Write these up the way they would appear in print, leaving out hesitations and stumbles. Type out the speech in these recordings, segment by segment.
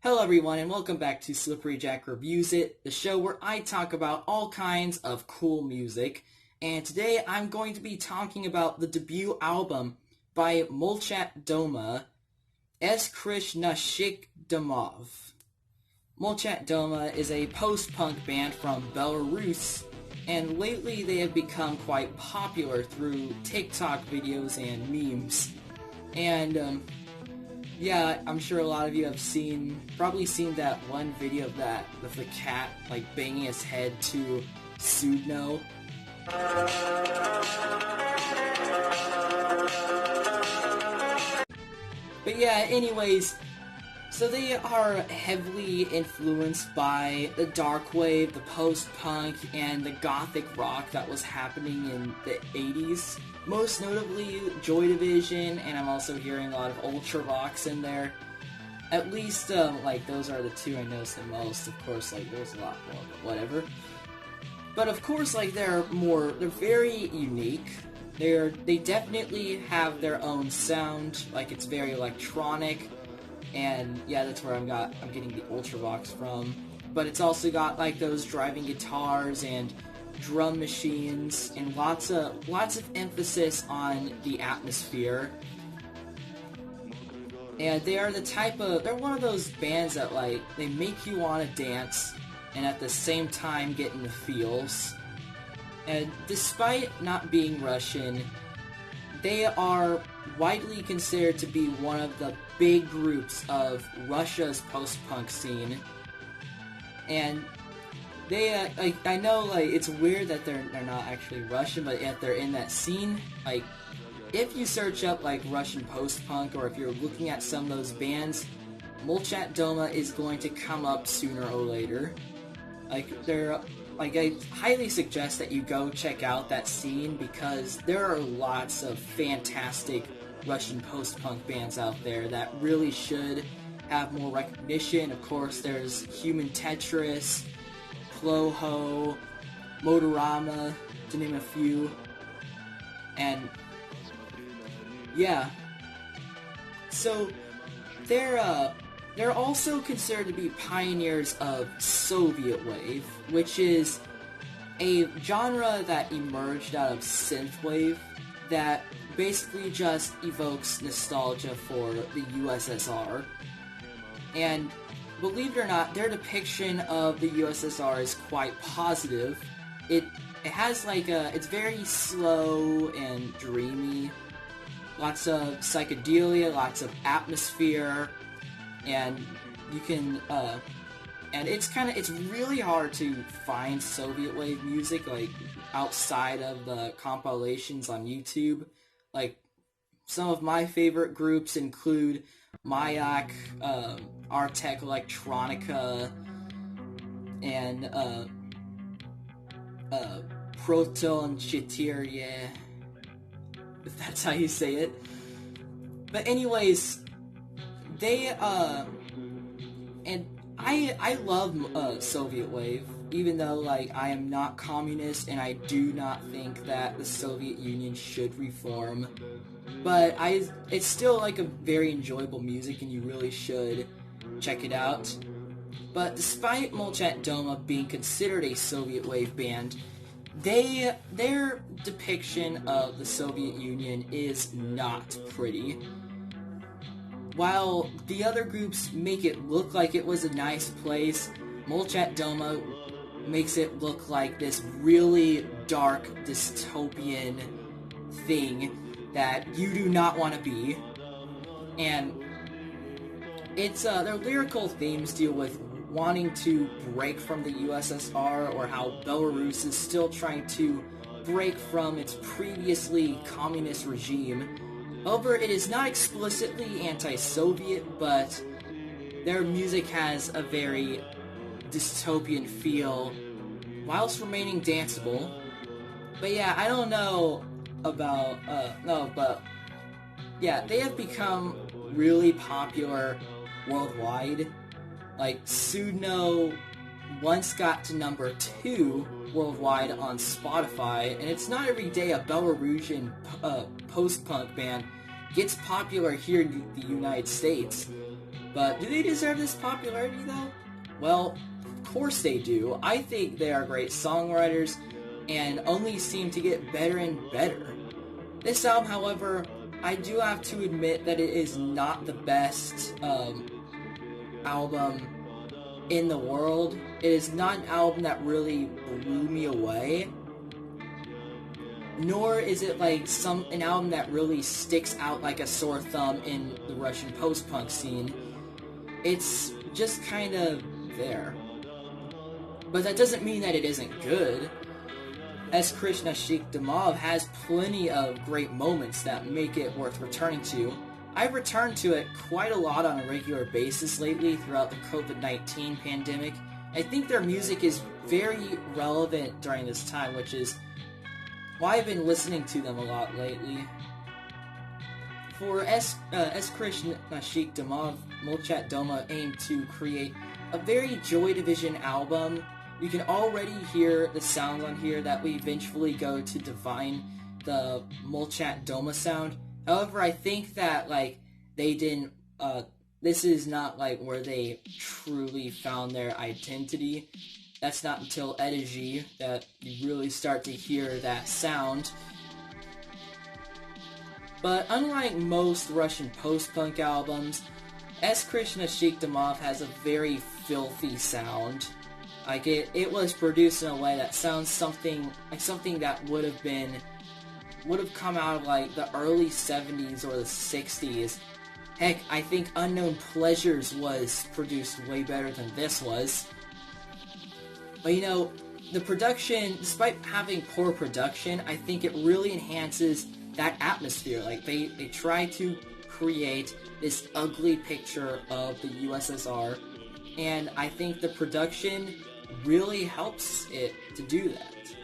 Hello everyone and welcome back to Slippery Jack Reviews It, the show where I talk about all kinds of cool music. And today I'm going to be talking about the debut album by Molchat Doma, Krыш Našich Domov. Molchat Doma is a post-punk band from Belarus, and lately they have become quite popular through TikTok videos and memes. And yeah, I'm sure a lot of you have probably seen that one video of that with the cat like banging his head to Sudno. But yeah, anyways, so they are heavily influenced by the dark wave, the post-punk, and the gothic rock that was happening in the 80s. Most notably Joy Division, and I'm also hearing a lot of ultra rocks in there. At least, like, those are the two I noticed the most. Of course, like, there's a lot more, but whatever. But of course, like, they're very unique. They definitely have their own sound. Like, it's very electronic. And yeah, that's where I'm getting the ultra rocks from. But it's also got like those driving guitars and drum machines and lots of emphasis on the atmosphere. And they're one of those bands that like they make you want to dance and at the same time get in the feels. And despite not being Russian, they are widely considered to be one of the big groups of Russia's post-punk scene. And they, I know, like, it's weird that they're not actually Russian, but yet they're in that scene. Like, if you search up, like, Russian post-punk, or if you're looking at some of those bands, Molchat Doma is going to come up sooner or later. I highly suggest that you go check out that scene because there are lots of fantastic Russian post-punk bands out there that really should have more recognition. Of course, there's Human Tetris, Ploho, Motorama, to name a few. And yeah, so they're also considered to be pioneers of Soviet Wave, which is a genre that emerged out of synthwave that basically just evokes nostalgia for the USSR. And believe it or not, their depiction of the USSR is quite positive. It has like it's very slow and dreamy, lots of psychedelia, lots of atmosphere. And you can, and it's really hard to find Soviet Wave music, like, outside of the compilations on YouTube. Like, some of my favorite groups include Mayak, Artek Electronica, and, Proton Chitirye, if that's how you say it. But anyways, they, and I love, Soviet Wave, even though, like, I am not communist, and I do not think that the Soviet Union should reform, but it's still, like, a very enjoyable music, and you really should check it out. But despite Molchat Doma being considered a Soviet Wave band, their depiction of the Soviet Union is not pretty. While the other groups make it look like it was a nice place, Molchat Doma makes it look like this really dark, dystopian thing that you do not want to be. And it's their lyrical themes deal with wanting to break from the USSR, or how Belarus is still trying to break from its previously communist regime. However, it is not explicitly anti-Soviet, but their music has a very dystopian feel, whilst remaining danceable. But yeah, I don't know about, but yeah, they have become really popular worldwide. Like, Sudno once got to number 2 worldwide on Spotify, and it's not every day a Belarusian post-punk band gets popular here in the United States. But do they deserve this popularity though? Well, of course they do. I think they are great songwriters and only seem to get better and better. This album, however, I do have to admit that it is not the best album in the world. It is not an album that really blew me away. Nor is it like an album that really sticks out like a sore thumb in the Russian post-punk scene. It's just kind of there. But that doesn't mean that it isn't good, as Krishna Našich Domov has plenty of great moments that make it worth returning to. I've returned to it quite a lot on a regular basis lately throughout the COVID-19 pandemic. I think their music is very relevant during this time, which is why I've been listening to them a lot lately. For Krыш Našich Domov, Molchat Doma aimed to create a very Joy Division album. You can already hear the sounds on here that we eventually go to define the Molchat Doma sound. However, I think that, like, they didn't, this is not, like, where they truly found their identity. That's not until Edgy that you really start to hear that sound. But unlike most Russian post-punk albums, Krыш Našich Domov has a very filthy sound. Like, it was produced in a way that sounds something that would have come out of, like, the early 70s or the 60s. Heck, I think Unknown Pleasures was produced way better than this was. But, you know, the production, despite having poor production, I think it really enhances that atmosphere. Like, they try to create this ugly picture of the USSR, and I think the production really helps it to do that.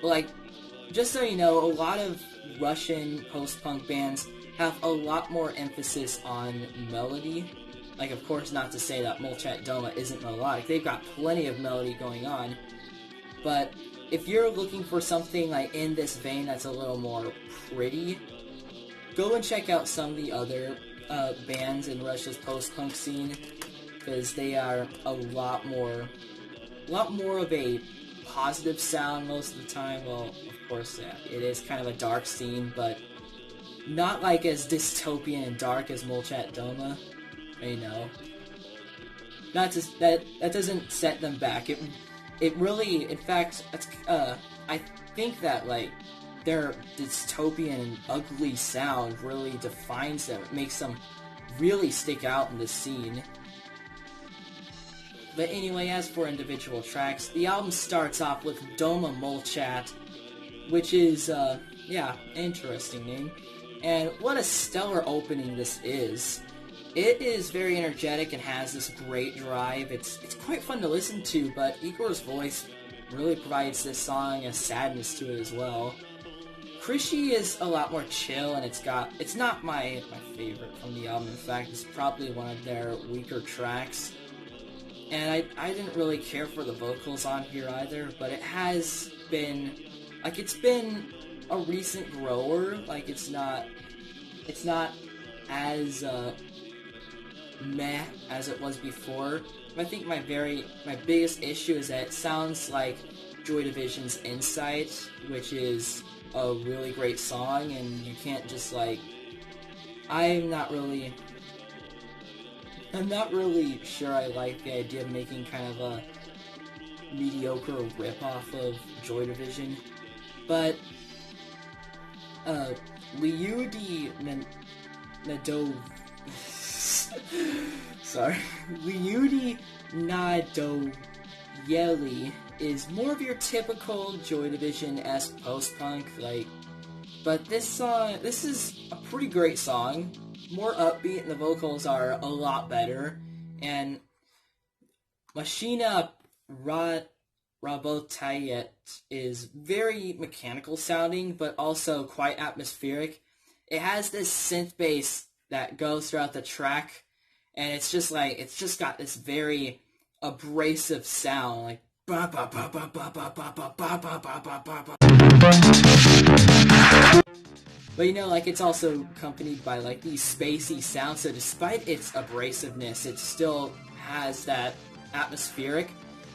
Like, just so you know, a lot of Russian post-punk bands have a lot more emphasis on melody. Like, of course, not to say that Molchat Doma isn't melodic. They've got plenty of melody going on. But if you're looking for something like in this vein that's a little more pretty, go and check out some of the other bands in Russia's post-punk scene, because they are a lot more of a positive sound most of the time. Well, of course, yeah, it is kind of a dark scene, but not like as dystopian and dark as Molchat Doma. You know, not just that doesn't set them back. It really, in fact, I think that, like, their dystopian and ugly sound really defines them. It makes them really stick out in the scene. But anyway, as for individual tracks, the album starts off with Doma Molchat, which is, yeah, an interesting name. And what a stellar opening this is. It is very energetic and has this great drive. It's quite fun to listen to, but Igor's voice really provides this song a sadness to it as well. Krыши is a lot more chill, and it's not my favorite from the album. In fact, it's probably one of their weaker tracks. And I didn't really care for the vocals on here either, but it has been, like, it's been a recent grower. Like, it's not as meh as it was before. I think my biggest issue is that it sounds like Joy Division's Insight, which is a really great song, and you can't just, like, I'm not really sure I like the idea of making kind of a mediocre ripoff of Joy Division. But Lyudi Nadoyeli is more of your typical Joy Division-esque post-punk, like, but this is a pretty great song, more upbeat, and the vocals are a lot better, and Машина Работает is very mechanical sounding, but also quite atmospheric. It has this synth bass that goes throughout the track, and it's just got this very abrasive sound, like ba ba ba ba ba ba ba ba ba ba ba ba ba. But you know, like, it's also accompanied by like these spacey sounds, so despite its abrasiveness, it still has that atmospheric.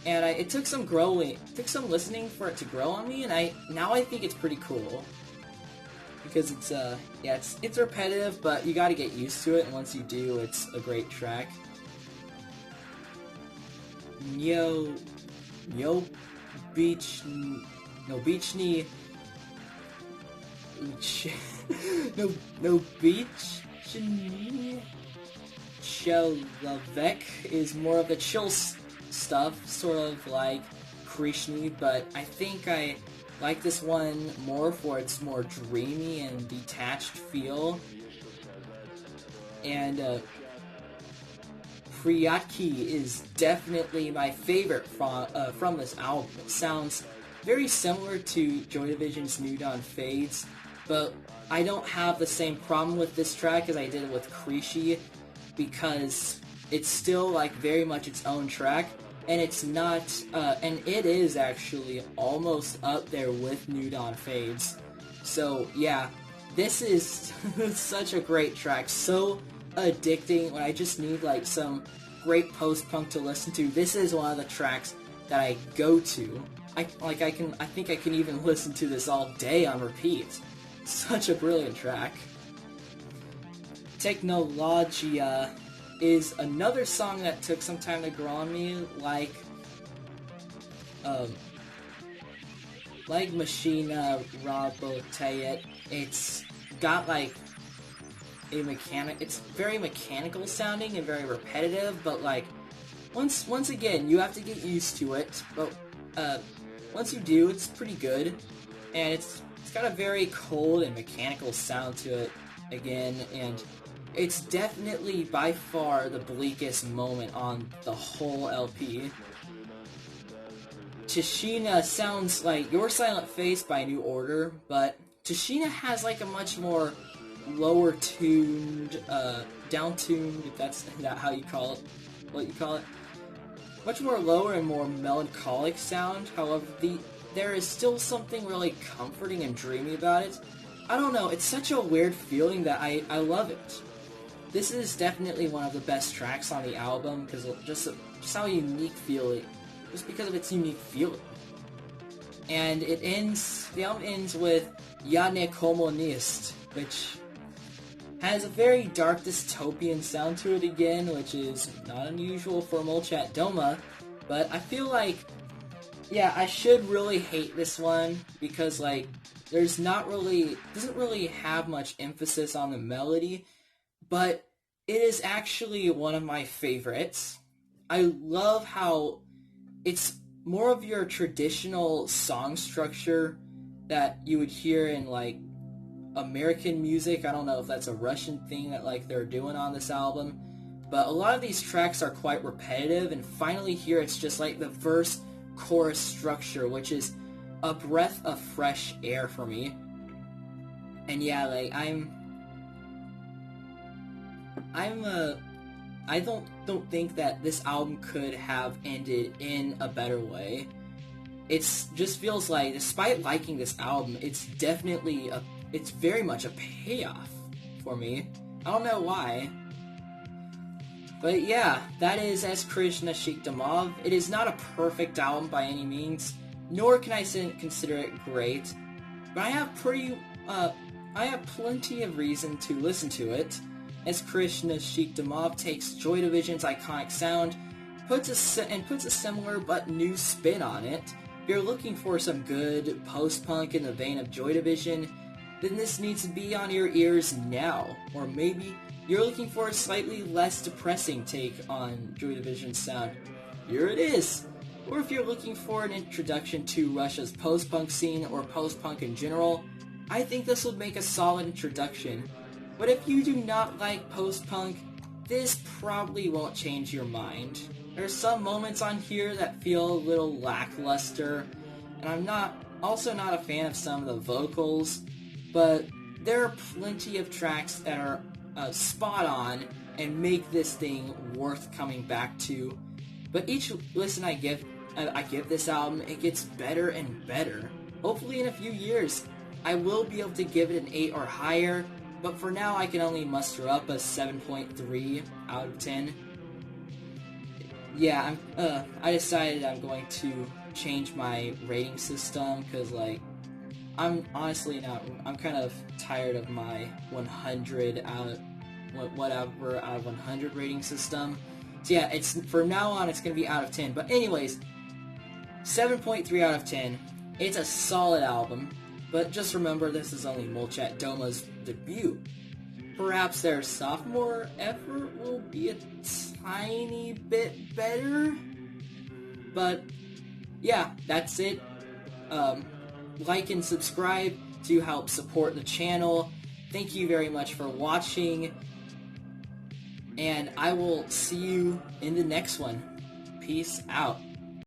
And it took some listening for it to grow on me, and now I think it's pretty cool. Because it's it's repetitive, but you gotta get used to it, and once you do, it's a great track. Beachny Chelavek is more of the chill stuff, sort of like Krishni, but I think I like this one more for its more dreamy and detached feel. And Prятки is definitely my favorite from this album. It sounds very similar to Joy Division's New Dawn Fades, but I don't have the same problem with this track as I did with Kryshy, because it's still like very much its own track, and it's not, and it is actually almost up there with New Dawn Fades. So yeah, this is such a great track, so addicting. When I just need like some great post-punk to listen to, this is one of the tracks that I go to. I think I can even listen to this all day on repeat. Such a brilliant track. Technologia is another song that took some time to grow on me, like Машина, Работает. It's got like it's very mechanical sounding and very repetitive, but like once again, you have to get used to it, but once you do, it's pretty good, and it's got a very cold and mechanical sound to it again, and it's definitely by far the bleakest moment on the whole LP. Tishina sounds like Your Silent Face by New Order, but Tishina has like a much more lower tuned, down-tuned, if that's how you call it, what you call it, much more lower and more melancholic sound. However, there is still something really comforting and dreamy about it. I don't know, it's such a weird feeling that I love it. This is definitely one of the best tracks on the album, because just how unique feeling, just because of its unique feeling. And the album ends with Ja ne Kommunist, which has a very dark dystopian sound to it again, which is not unusual for Molchat Doma, but I feel like, yeah, I should really hate this one, because like, doesn't really have much emphasis on the melody, but it is actually one of my favorites. I love how it's more of your traditional song structure that you would hear in like American music. I don't know if that's a Russian thing that like they're doing on this album, but a lot of these tracks are quite repetitive, and finally here it's just like the verse chorus structure, which is a breath of fresh air for me. And yeah, like I don't think that this album could have ended in a better way. It's just feels like, despite liking this album, it's very much a payoff for me. I don't know why. But yeah, that is as Krыш Našich Domov. It is not a perfect album by any means, nor can I consider it great, but I have plenty of reason to listen to it, as Krыš Našich Domov takes Joy Division's iconic sound, puts a similar but new spin on it. If you're looking for some good post-punk in the vein of Joy Division, then this needs to be on your ears now. Or maybe you're looking for a slightly less depressing take on Joy Division's sound. Here it is! Or if you're looking for an introduction to Russia's post-punk scene or post-punk in general, I think this would make a solid introduction. But if you do not like post-punk, this probably won't change your mind. There's some moments on here that feel a little lackluster, and I'm also not a fan of some of the vocals, but there are plenty of tracks that are spot on and make this thing worth coming back to. But each listen I give this album, it gets better and better. Hopefully in a few years, I will be able to give it an 8 or higher, but for now I can only muster up a 7.3 out of 10. Yeah, I decided I'm going to change my rating system, because, like, I'm honestly not, I'm kind of tired of my 100 whatever out of 100 rating system. So yeah, it's, from now on, it's going to be out of 10. But anyways, 7.3 out of 10. It's a solid album, but just remember, this is only Molchat Doma's debut. Perhaps their sophomore effort will be a tiny bit better, but yeah, that's it. Like and subscribe to help support the channel. Thank you very much for watching, and I will see you in the next one. Peace out.